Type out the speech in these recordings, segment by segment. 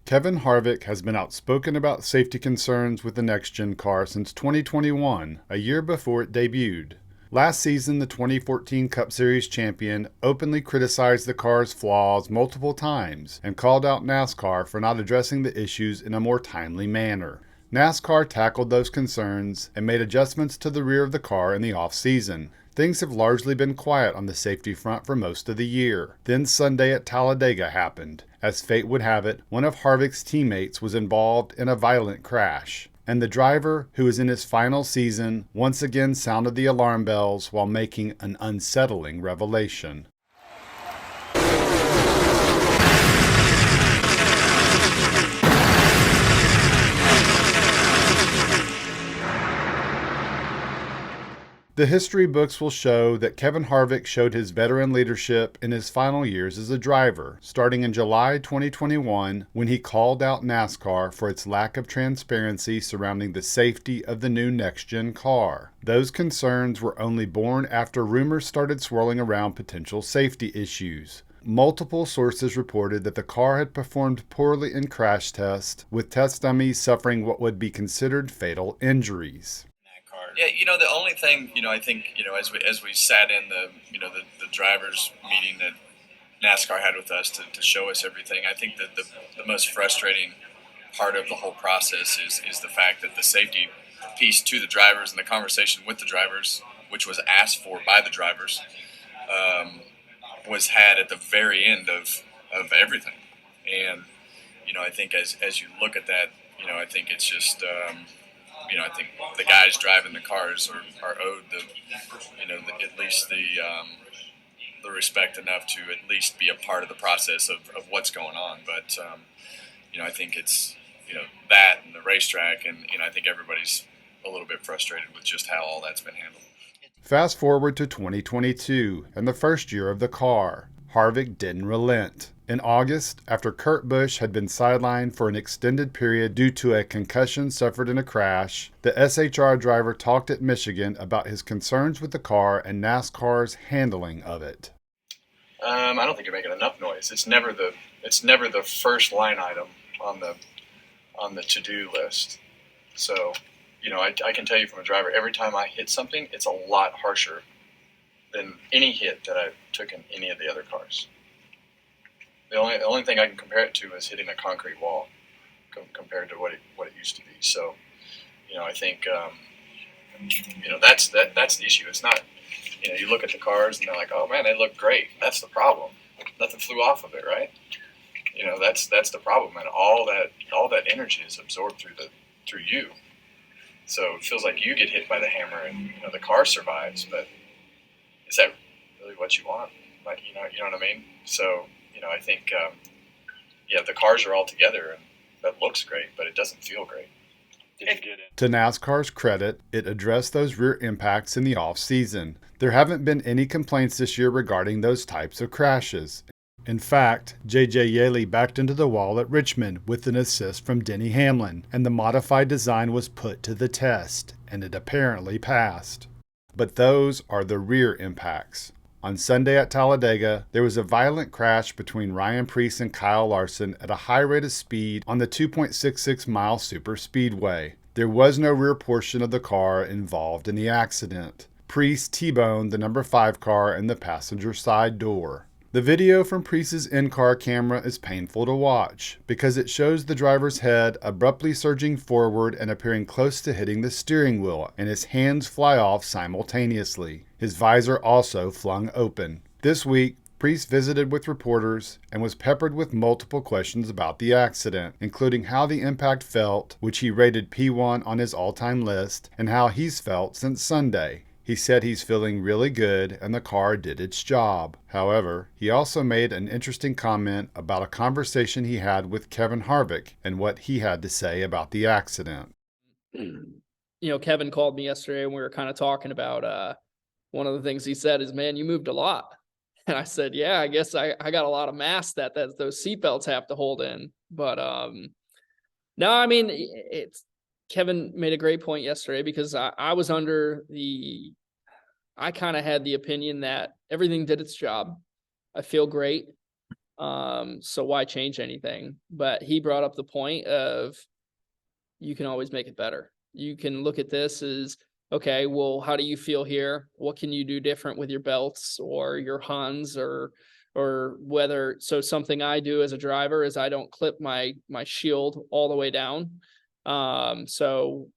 Kevin Harvick has been outspoken about safety concerns with the next-gen car since 2021, a year before it debuted. Last season, the 2014 Cup Series champion openly criticized the car's flaws multiple times and called out NASCAR for not addressing the issues in a more timely manner. NASCAR tackled those concerns and made adjustments to the rear of the car in the offseason. Things have largely been quiet on the safety front for most of the year. Then Sunday at Talladega happened. As fate would have it, one of Harvick's teammates was involved in a violent crash, and the driver, who is in his final season, once again sounded the alarm bells while making an unsettling revelation. The history books will show that Kevin Harvick showed his veteran leadership in his final years as a driver, starting in July 2021 when he called out NASCAR for its lack of transparency surrounding the safety of the new next-gen car. Those concerns were only born after rumors started swirling around potential safety issues. Multiple sources reported that the car had performed poorly in crash tests, with test dummies suffering what would be considered fatal injuries. Yeah, the only thing, I think, as we sat in the drivers meeting that NASCAR had with us to show us everything, I think that the most frustrating part of the whole process is the fact that the safety piece to the drivers and the conversation with the drivers, which was asked for by the drivers, was had at the very end of everything. And, I think as you look at that, I think it's just... I think the guys driving the cars are owed at least the respect enough to at least be a part of the process of what's going on. But I think it's that and the racetrack, and I think everybody's a little bit frustrated with just how all that's been handled. Fast forward to 2022 and the first year of the car. Harvick didn't relent. In August, after Kurt Busch had been sidelined for an extended period due to a concussion suffered in a crash, the SHR driver talked at Michigan about his concerns with the car and NASCAR's handling of it. I don't think you're making enough noise. It's never the first line item on the to-do list. So, I can tell you from a driver, every time I hit something, it's a lot harsher than any hit that I took in any of the other cars. The only thing I can compare it to is hitting a concrete wall compared to what it used to be. So, I think that's the issue. It's not you look at the cars and they're like, oh man, they look great. That's the problem. Nothing flew off of it, right? That's the problem, and all that energy is absorbed through you. So it feels like you get hit by the hammer and the car survives, but is that really what you want? Like you know what I mean? So. I think, the cars are all together, and that looks great, but it doesn't feel great. To NASCAR's credit, it addressed those rear impacts in the off-season. There haven't been any complaints this year regarding those types of crashes. In fact, J.J. Yeley backed into the wall at Richmond with an assist from Denny Hamlin, and the modified design was put to the test, and it apparently passed. But those are the rear impacts. On Sunday at Talladega, there was a violent crash between Ryan Preece and Kyle Larson at a high rate of speed on the 2.66-mile super speedway. There was no rear portion of the car involved in the accident. Preece T-boned the number 5 car in the passenger side door. The video from Preece's in-car camera is painful to watch because it shows the driver's head abruptly surging forward and appearing close to hitting the steering wheel, and his hands fly off simultaneously. His visor also flung open. This week, Preece visited with reporters and was peppered with multiple questions about the accident, including how the impact felt, which he rated P1 on his all-time list, and how he's felt since Sunday. He said he's feeling really good and the car did its job. However, he also made an interesting comment about a conversation he had with Kevin Harvick and what he had to say about the accident. Kevin called me yesterday and we were kind of talking about one of the things he said is, man, you moved a lot. And I said, yeah, I guess I got a lot of mass that those seatbelts have to hold in. But no, I mean, Kevin made a great point yesterday because I was I kind of had the opinion that everything did its job. I feel great. So why change anything? But he brought up the point of you can always make it better. You can look at this as, okay, well, how do you feel here? What can you do different with your belts or your Huns or whether, so something I do as a driver is I don't clip my shield all the way down. So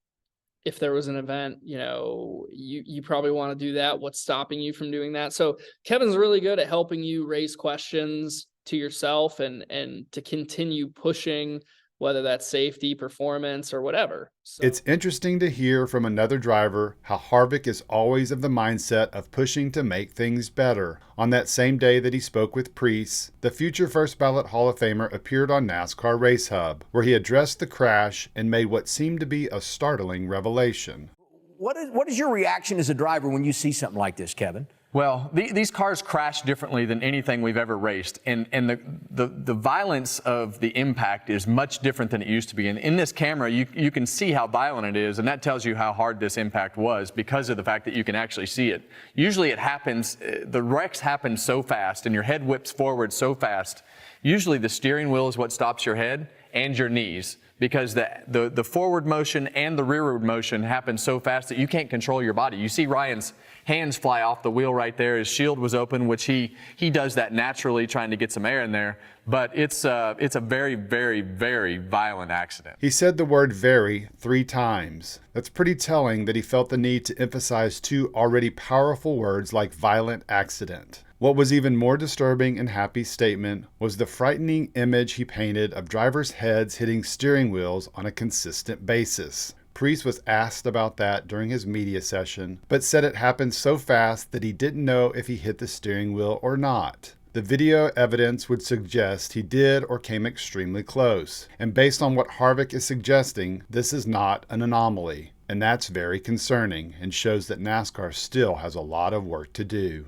if there was an event, you probably want to do that. What's stopping you from doing that? So Kevin's really good at helping you raise questions to yourself and to continue pushing, whether that's safety, performance, or whatever. So It's interesting to hear from another driver how Harvick is always of the mindset of pushing to make things better. On that same day that he spoke with Preece, the future first ballot Hall of Famer appeared on NASCAR Race Hub, where he addressed the crash and made what seemed to be a startling revelation. What is your reaction as a driver when you see something like this, Kevin? Well, these cars crash differently than anything we've ever raced, and the violence of the impact is much different than it used to be. And in this camera, you can see how violent it is, and that tells you how hard this impact was because of the fact that you can actually see it. Usually it happens, the wrecks happen so fast, and your head whips forward so fast. Usually the steering wheel is what stops your head and your knees, because the forward motion and the rearward motion happen so fast that you can't control your body. You see Ryan's hands fly off the wheel right there. His shield was open, which he does that naturally, trying to get some air in there. But it's a very, very, very violent accident. He said the word very 3 times. That's pretty telling that he felt the need to emphasize 2 already powerful words like violent accident. What was even more disturbing in Happy's statement was the frightening image he painted of drivers' heads hitting steering wheels on a consistent basis. Preece was asked about that during his media session, but said it happened so fast that he didn't know if he hit the steering wheel or not. The video evidence would suggest he did or came extremely close, and based on what Harvick is suggesting, this is not an anomaly, and that's very concerning and shows that NASCAR still has a lot of work to do.